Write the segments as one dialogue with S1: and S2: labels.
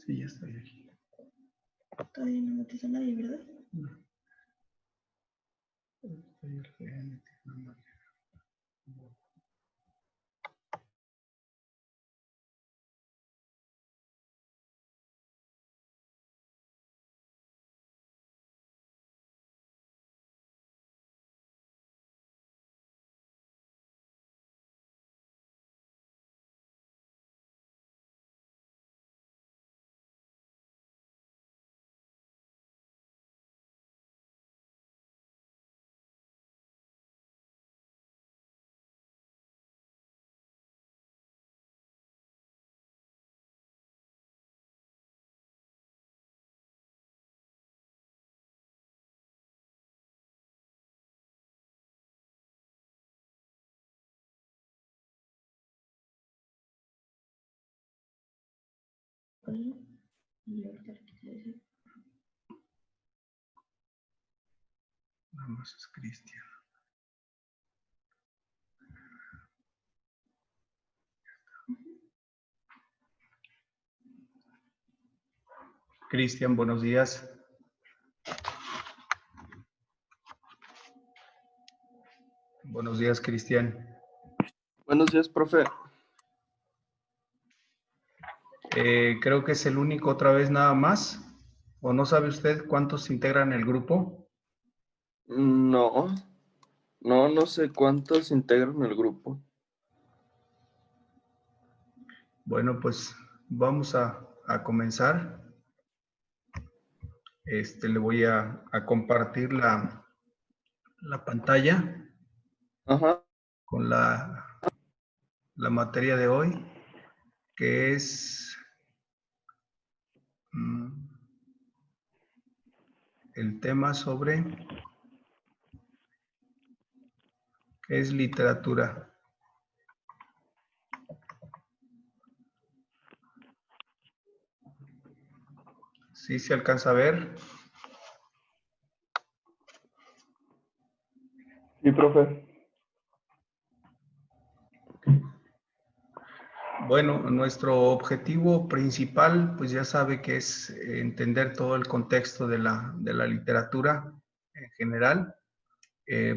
S1: Sí, ya estoy aquí.
S2: Todavía no metes a nadie, ¿verdad?
S1: No. Estoy aquí.
S2: Y ahorita le quité ese.
S1: Nada más es Cristian. Cristian, buenos días. Buenos días, Cristian.
S3: Buenos días, profe.
S1: Creo que es el único otra vez nada más. ¿O no sabe usted cuántos integran el grupo?
S3: No, no sé cuántos integran el grupo.
S1: Bueno, pues vamos a comenzar. Le voy a compartir la pantalla
S3: Ajá.
S1: con la materia de hoy, que es el tema sobre qué es literatura. ¿Sí se alcanza a ver?
S3: Sí, profe.
S1: Bueno, nuestro objetivo principal, pues ya sabe que es entender todo el contexto de la literatura en general.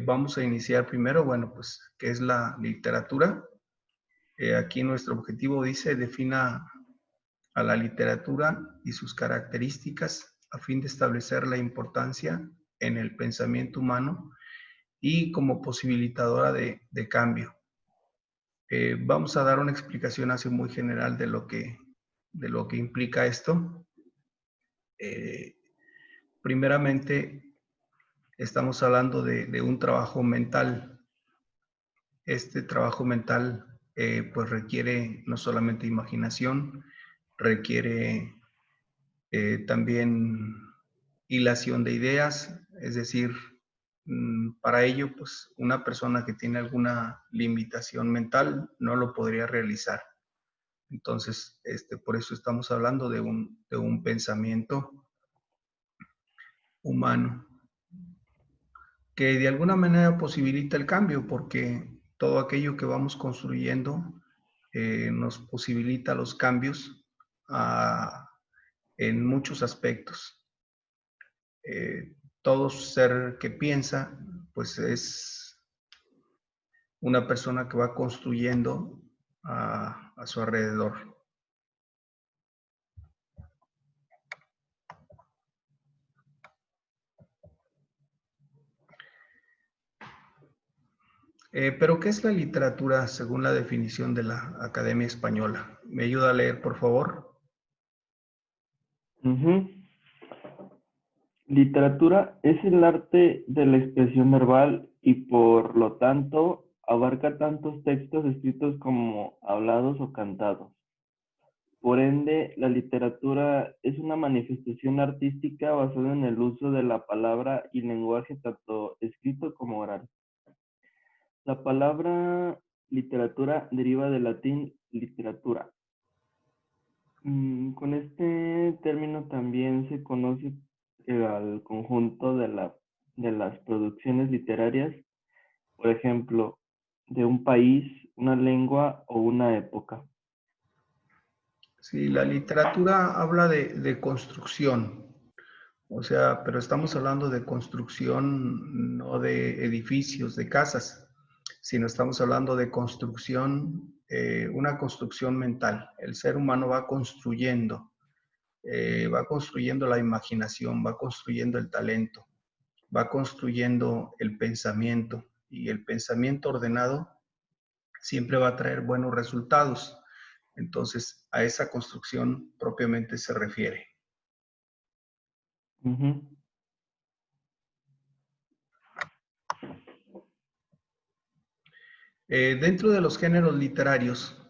S1: Vamos a iniciar primero, bueno, pues, ¿qué es la literatura? Aquí nuestro objetivo dice, defina a la literatura y sus características a fin de establecer la importancia en el pensamiento humano y como posibilitadora de cambio. Vamos a dar una explicación así muy general de lo que implica esto. Primeramente, estamos hablando de un trabajo mental. Este trabajo mental pues requiere no solamente imaginación, requiere también hilación de ideas, es decir, para ello, pues una persona que tiene alguna limitación mental no lo podría realizar. Entonces, por eso estamos hablando de un pensamiento humano que de alguna manera posibilita el cambio, porque todo aquello que vamos construyendo nos posibilita los cambios en muchos aspectos. Todo ser que piensa, pues es una persona que va construyendo a su alrededor. Pero, ¿qué es la literatura según la definición de la Academia Española? ¿Me ayuda a leer, por favor?
S3: Literatura es el arte de la expresión verbal y por lo tanto abarca tantos textos escritos como hablados o cantados. Por ende, la literatura es una manifestación artística basada en el uso de la palabra y lenguaje tanto escrito como oral. La palabra literatura deriva del latín literatura. Con este término también se conoce al conjunto de las producciones literarias, por ejemplo, de un país, una lengua o una época.
S1: Sí, la literatura habla de construcción, o sea, pero estamos hablando de construcción no de edificios, de casas, sino estamos hablando de construcción, una construcción mental. El ser humano va construyendo la imaginación, va construyendo el talento, va construyendo el pensamiento, y el pensamiento ordenado siempre va a traer buenos resultados. Entonces, a esa construcción propiamente se refiere.
S3: Ujú.
S1: Dentro de los géneros literarios,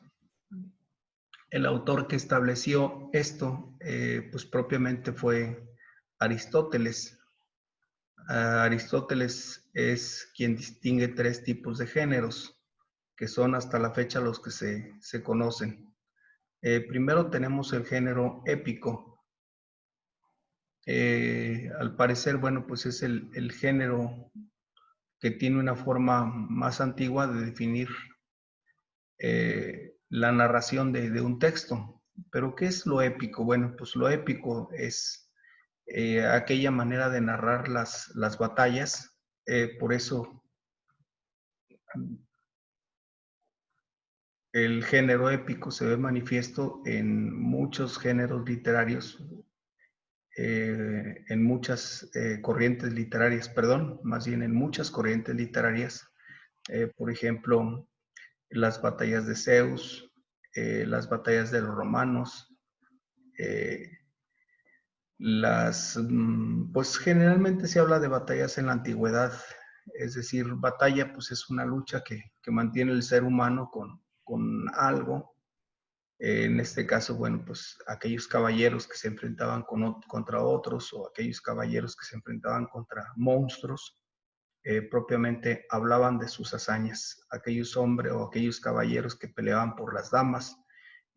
S1: el autor que estableció esto, pues propiamente fue Aristóteles. Aristóteles es quien distingue tres tipos de géneros, que son hasta la fecha los que se conocen. Primero tenemos el género épico. Al parecer, bueno, pues es el género que tiene una forma más antigua de definir la narración de un texto. Pero ¿qué es lo épico? Bueno, pues lo épico es aquella manera de narrar las batallas. Por eso el género épico se ve manifiesto en muchos géneros literarios, en muchas corrientes literarias, perdón, más bien en muchas corrientes literarias. Por ejemplo, las batallas de Zeus, las batallas de los romanos, eh, pues generalmente se habla de batallas en la antigüedad, es decir, batalla pues es una lucha que mantiene el ser humano con algo. En este caso, bueno, pues aquellos caballeros que se enfrentaban contra otros, o aquellos caballeros que se enfrentaban contra monstruos, propiamente hablaban de sus hazañas. Aquellos hombres o aquellos caballeros que peleaban por las damas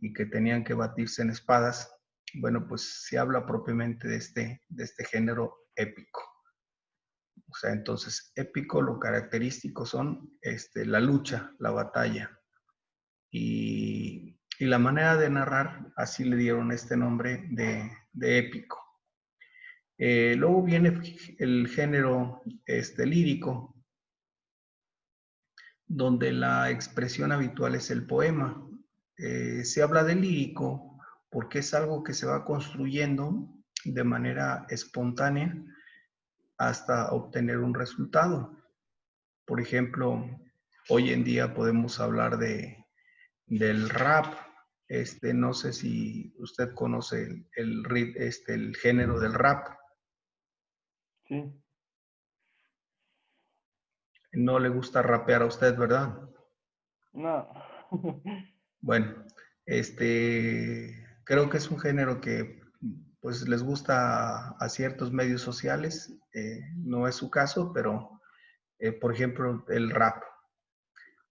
S1: y que tenían que batirse en espadas, bueno, pues se habla propiamente de este género épico. O sea, entonces, épico, lo característico son la lucha, la batalla. Y la manera de narrar, así le dieron este nombre de épico. Luego viene el género lírico, donde la expresión habitual es el poema. Se habla de lírico porque es algo que se va construyendo de manera espontánea hasta obtener un resultado. Por ejemplo, hoy en día podemos hablar del rap. No sé si usted conoce el género del rap.
S3: Sí.
S1: No le gusta rapear a usted, ¿verdad?
S3: No.
S1: Bueno, creo que es un género que pues les gusta a ciertos medios sociales. No es su caso, pero por ejemplo, el rap.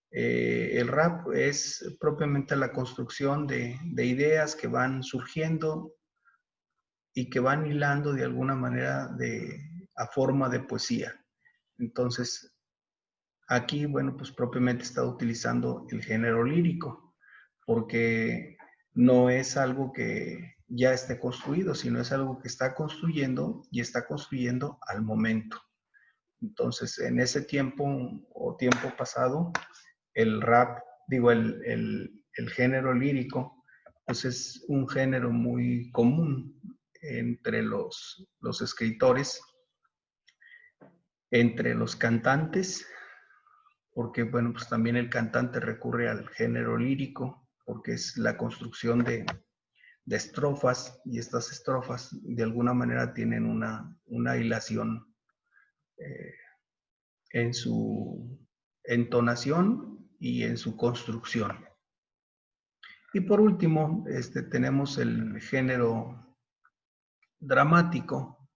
S1: El rap es propiamente la construcción de ideas que van surgiendo y que van hilando de alguna manera a forma de poesía. Entonces, aquí, bueno, pues propiamente está utilizando el género lírico, porque no es algo que ya esté construido, sino es algo que está construyendo y está construyendo al momento. Entonces, en ese tiempo o tiempo pasado, el rap, digo, el género lírico, pues es un género muy común entre los escritores, entre los cantantes, porque, bueno, pues también el cantante recurre al género lírico, porque es la construcción de estrofas, y estas estrofas de alguna manera tienen una hilación en su entonación y en su construcción. Y por último, tenemos el género dramático.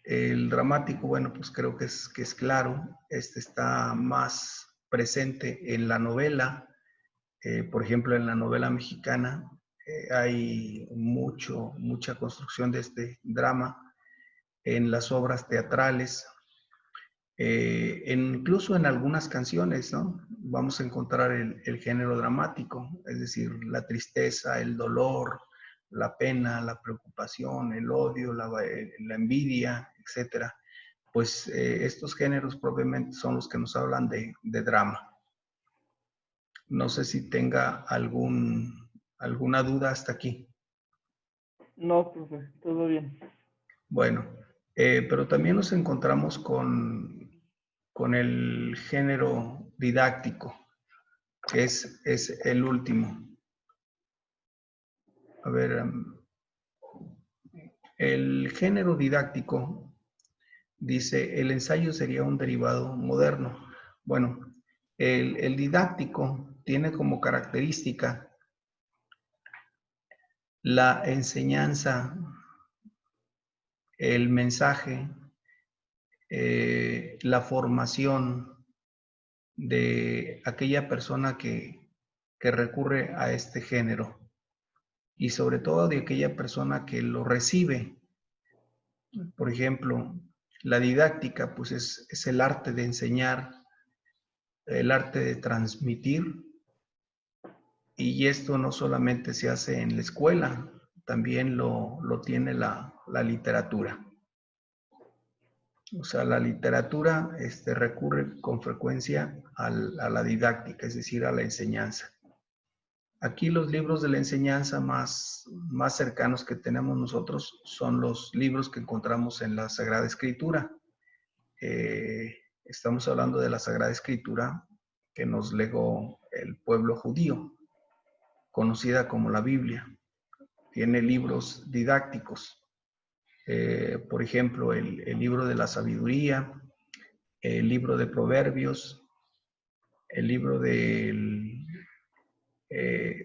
S1: El dramático, bueno, pues creo que es claro. Está más presente en la novela. Por ejemplo, en la novela mexicana hay mucha construcción de este drama. En las obras teatrales, incluso en algunas canciones, ¿no? vamos a encontrar el género dramático, es decir, la tristeza, el dolor, la pena, la preocupación, el odio, la envidia, etcétera. Pues estos géneros propiamente son los que nos hablan de drama. No sé si tenga alguna duda hasta aquí.
S3: No, profe, todo bien.
S1: Bueno, pero también nos encontramos con el género didáctico, que es el último. A ver, el género didáctico dice, el ensayo sería un derivado moderno. Bueno, el didáctico tiene como característica la enseñanza, el mensaje, la formación de aquella persona que recurre a este género y sobre todo de aquella persona que lo recibe. Por ejemplo, la didáctica pues es el arte de enseñar, el arte de transmitir, y esto no solamente se hace en la escuela, también lo tiene la literatura. O sea, la literatura recurre con frecuencia a la didáctica, es decir, a la enseñanza. Aquí los libros de la enseñanza más cercanos que tenemos nosotros son los libros que encontramos en la Sagrada Escritura. Estamos hablando de la Sagrada Escritura que nos legó el pueblo judío, conocida como la Biblia. Tiene libros didácticos. Por ejemplo, el libro de la sabiduría, el libro de Proverbios, el libro del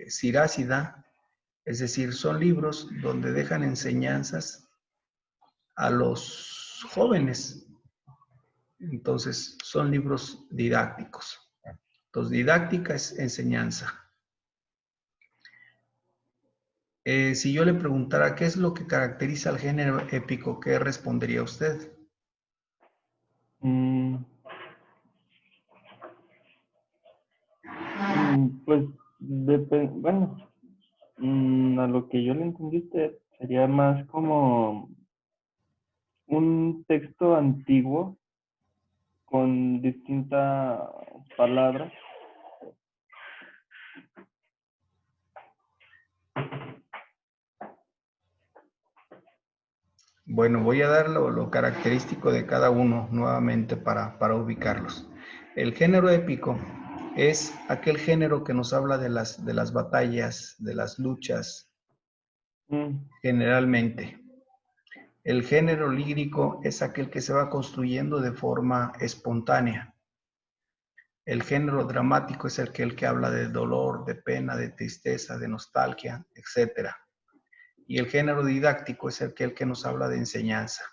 S1: Sirásida, es decir, son libros donde dejan enseñanzas a los jóvenes. Entonces, son libros didácticos. Entonces, didáctica es enseñanza. Si yo le preguntara qué es lo que caracteriza al género épico, ¿qué respondería usted?
S3: Pues, bueno, a lo que yo le entendiste sería más como un texto antiguo con distintas palabras.
S1: Bueno, voy a dar lo característico de cada uno nuevamente para ubicarlos. El género épico es aquel género que nos habla de las batallas, de las luchas, generalmente. El género lírico es aquel que se va construyendo de forma espontánea. El género dramático es aquel que habla de dolor, de pena, de tristeza, de nostalgia, etc. Y el género didáctico es aquel que nos habla de enseñanza.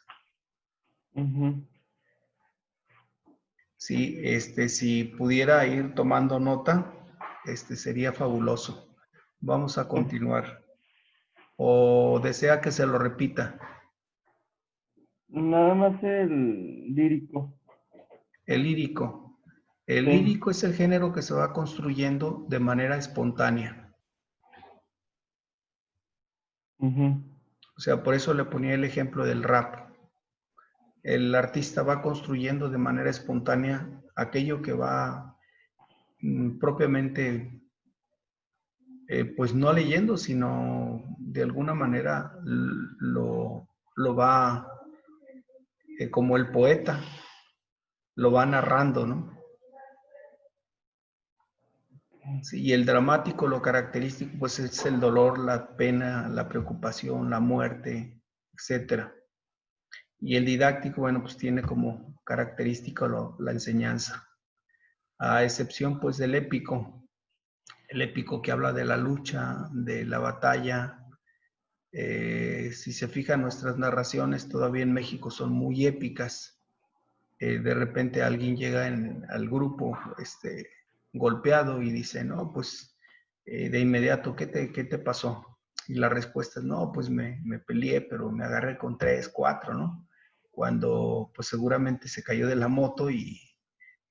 S1: Sí, si pudiera ir tomando nota, sería fabuloso. Vamos a continuar. ¿O desea que se lo repita?
S3: Nada más el lírico.
S1: El lírico. El
S3: Sí.
S1: lírico es el género que se va construyendo de manera espontánea. O sea, por eso le ponía el ejemplo del rap. El artista va construyendo de manera espontánea aquello que va propiamente, pues no leyendo, sino de alguna manera lo va, como el poeta, lo va narrando, ¿no? Sí, y el dramático, lo característico, pues es el dolor, la pena, la preocupación, la muerte, etcétera. Y el didáctico, bueno, pues tiene como característica la enseñanza, a excepción pues del épico. El épico que habla de la lucha, de la batalla. Si se fijan, nuestras narraciones todavía en México son muy épicas. De repente alguien llega al grupo golpeado y dice, no, pues de inmediato, ¿qué te pasó? Y la respuesta es, no, pues me peleé, pero me agarré con 3, 4, ¿no? Cuando pues seguramente se cayó de la moto y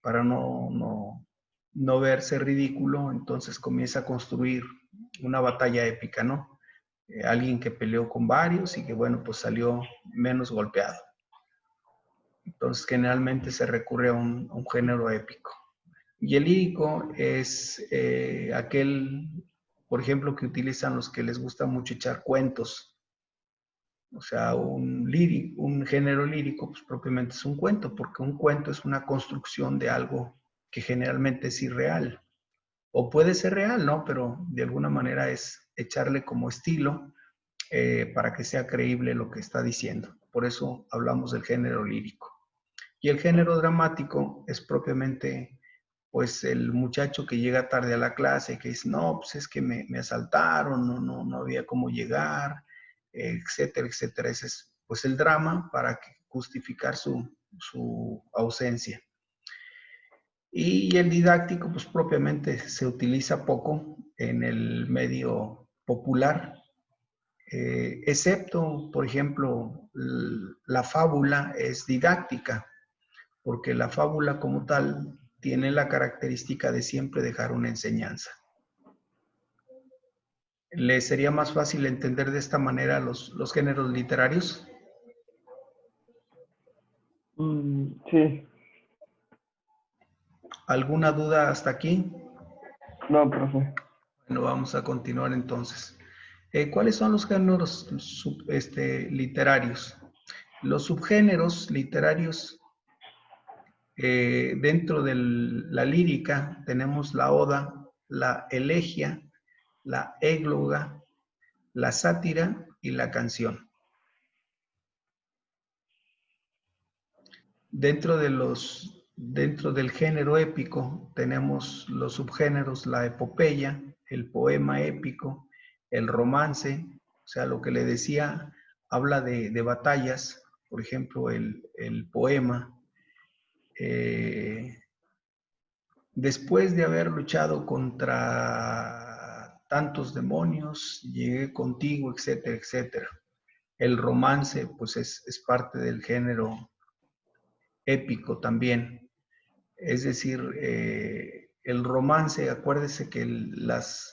S1: para no no verse ridículo, entonces comienza a construir una batalla épica, ¿no? Alguien que peleó con varios y que, bueno, pues salió menos golpeado. Entonces, generalmente se recurre a un género épico. Y el lírico es aquel, por ejemplo, que utilizan los que les gusta mucho echar cuentos. O sea, un género lírico, pues propiamente es un cuento, porque un cuento es una construcción de algo que generalmente es irreal. O puede ser real, ¿no? Pero de alguna manera es echarle como estilo para que sea creíble lo que está diciendo. Por eso hablamos del género lírico. Y el género dramático es propiamente, pues, el muchacho que llega tarde a la clase, que dice, no, pues es que me asaltaron, no había cómo llegar, etcétera, etcétera. Ese es, pues, el drama para justificar su ausencia. Y el didáctico, pues, propiamente se utiliza poco en el medio popular, excepto, por ejemplo, la fábula es didáctica, porque la fábula como tal tiene la característica de siempre dejar una enseñanza. ¿Le sería más fácil entender de esta manera los géneros literarios?
S3: Sí.
S1: ¿Alguna duda hasta aquí?
S3: No, profe.
S1: Bueno, vamos a continuar entonces. ¿Cuáles son los géneros literarios? Los subgéneros literarios, dentro de la lírica tenemos la oda, la elegía, la égloga, la sátira y la canción. Dentro del género épico tenemos los subgéneros, la epopeya, el poema épico, el romance, o sea, lo que le decía, habla de batallas, por ejemplo, el poema. Después de haber luchado contra tantos demonios, llegué contigo, etcétera, etcétera. El romance, pues es parte del género épico también. Es decir, el romance, acuérdese que las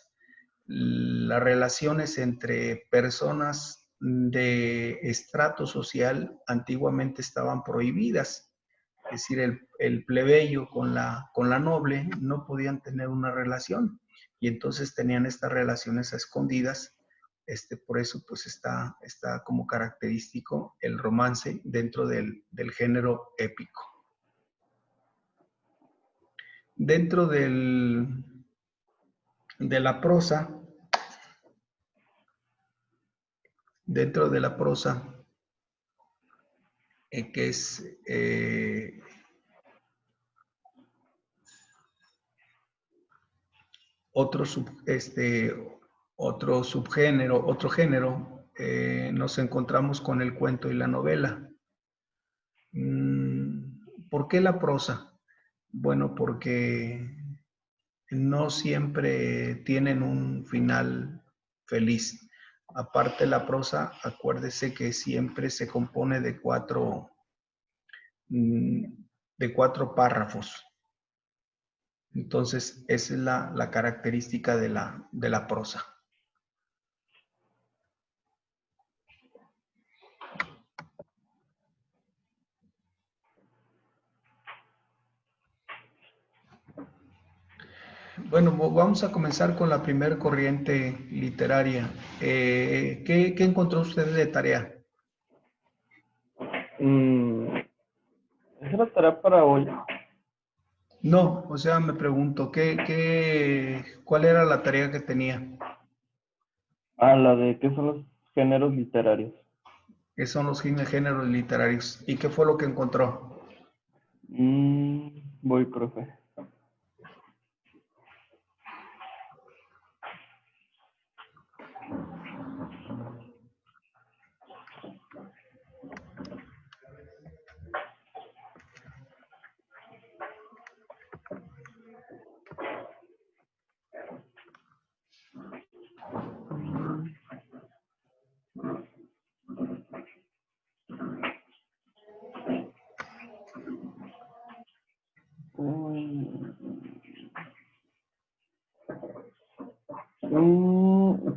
S1: relaciones entre personas de estrato social antiguamente estaban prohibidas. Es decir, el plebeyo con la noble no podían tener una relación y entonces tenían estas relaciones a escondidas. Por eso pues está como característico el romance dentro del género épico. Dentro de la prosa, que es otro subgénero, otro género, nos encontramos con el cuento y la novela. ¿Por qué la prosa? Bueno, porque no siempre tienen un final feliz. Aparte, la prosa, acuérdese que siempre se compone de cuatro párrafos. Entonces, esa es la característica de la prosa. Bueno, vamos a comenzar con la primera corriente literaria. ¿Qué encontró usted de tarea?
S3: ¿Esa la tarea para hoy?
S1: No, o sea, me pregunto, ¿cuál era la tarea que tenía?
S3: La de qué son los géneros literarios.
S1: ¿Qué son los géneros literarios? ¿Y qué fue lo que encontró?
S3: Voy, profe.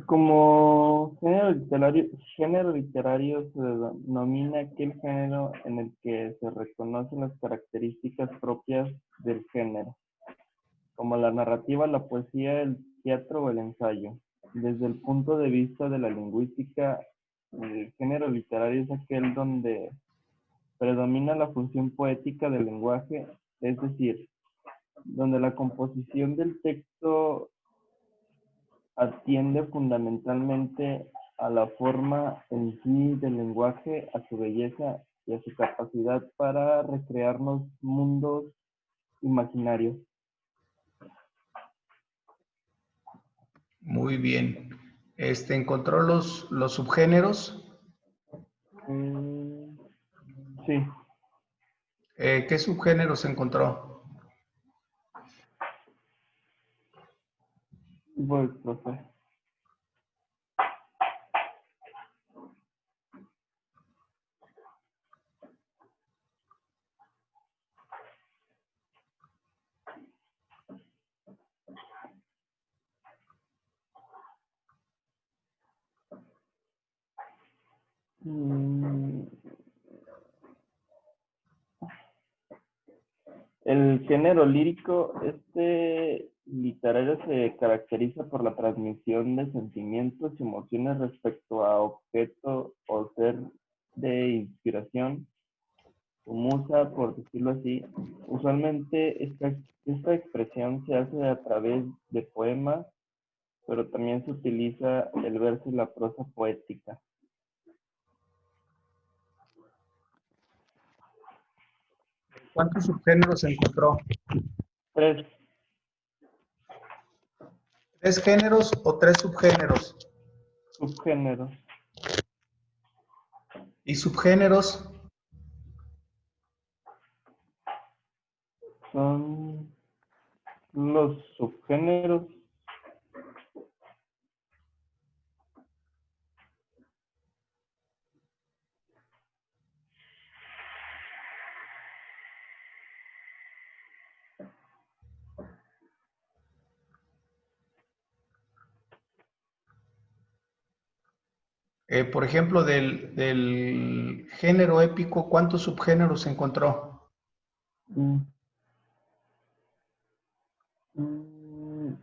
S3: Como género literario se denomina aquel género en el que se reconocen las características propias del género, como la narrativa, la poesía, el teatro o el ensayo. Desde el punto de vista de la lingüística, el género literario es aquel donde predomina la función poética del lenguaje, es decir, donde la composición del texto atiende fundamentalmente a la forma en sí del lenguaje, a su belleza y a su capacidad para recrearnos mundos imaginarios.
S1: Muy bien. ¿Encontró los subgéneros?
S3: Sí.
S1: ¿Qué subgéneros encontró?
S3: Voy, profe. El género lírico, literario se caracteriza por la transmisión de sentimientos y emociones respecto a objeto o ser de inspiración, o musa, por decirlo así. Usualmente esta expresión se hace a través de poemas, pero también se utiliza el verso y la prosa poética.
S1: ¿Cuántos subgéneros encontró?
S3: 3.
S1: ¿3 géneros o 3 subgéneros?
S3: Subgéneros.
S1: ¿Y subgéneros?
S3: Son los subgéneros.
S1: Por ejemplo, del género épico, ¿cuántos subgéneros encontró?
S3: Mm. Mm.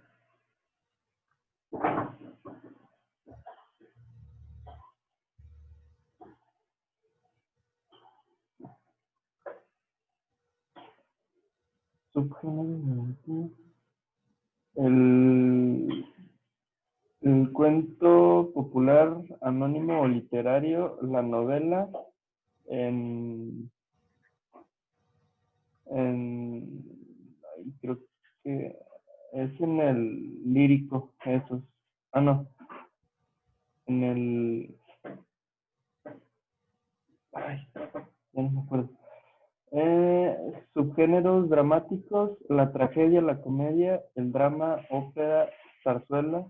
S3: Subgénero. El cuento popular, anónimo o literario, la novela, creo que es en el lírico, esos. No, en el, ya no me acuerdo. Subgéneros dramáticos, la tragedia, la comedia, el drama, ópera, zarzuela,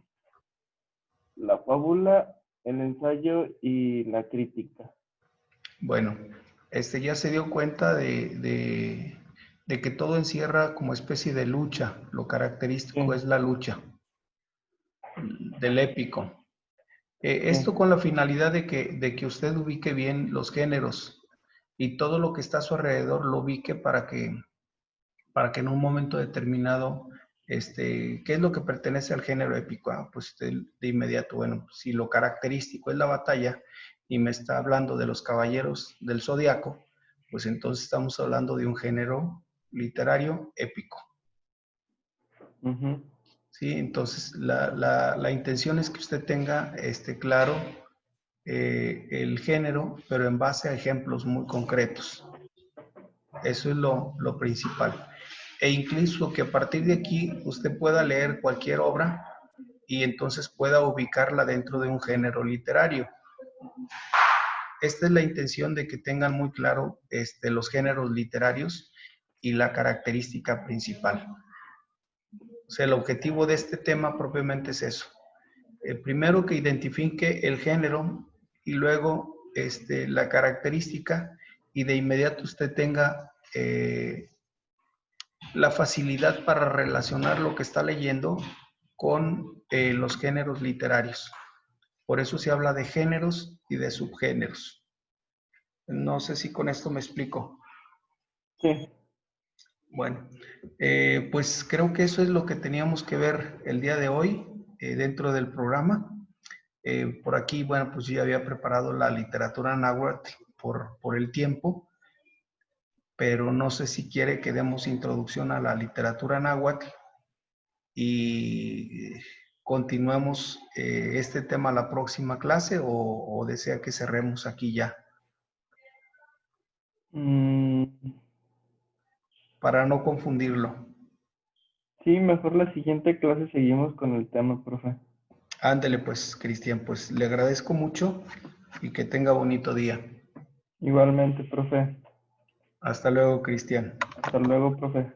S3: la fábula, el ensayo y la crítica.
S1: Bueno, ya se dio cuenta de que todo encierra como especie de lucha. Lo característico es la lucha del épico. Esto con la finalidad de que usted ubique bien los géneros y todo lo que está a su alrededor lo ubique para que en un momento determinado, ¿qué es lo que pertenece al género épico? Pues de inmediato, bueno, si lo característico es la batalla y me está hablando de los caballeros del zodiaco, pues entonces estamos hablando de un género literario épico. ¿Sí? Entonces, la intención es que usted tenga claro el género, pero en base a ejemplos muy concretos. Eso es lo principal. E incluso que a partir de aquí usted pueda leer cualquier obra y entonces pueda ubicarla dentro de un género literario. Esta es la intención de que tengan muy claro los géneros literarios y la característica principal. O sea, el objetivo de este tema propiamente es eso. Primero que identifique el género y luego la característica y de inmediato usted tenga la facilidad para relacionar lo que está leyendo con los géneros literarios. Por eso se habla de géneros y de subgéneros. No sé si con esto me explico.
S3: Sí.
S1: Bueno, pues creo que eso es lo que teníamos que ver el día de hoy dentro del programa. Por aquí, bueno, pues yo ya había preparado la literatura náhuatl por el tiempo, pero no sé si quiere que demos introducción a la literatura náhuatl y continuemos este tema la próxima clase o desea que cerremos aquí ya,
S3: Mm,
S1: para no confundirlo.
S3: sí, mejor la siguiente clase seguimos con el tema, profe.
S1: Ándele pues, Cristian, pues le agradezco mucho y que tenga bonito día.
S3: Igualmente, profe.
S1: Hasta luego, Cristian.
S3: Hasta luego, profe.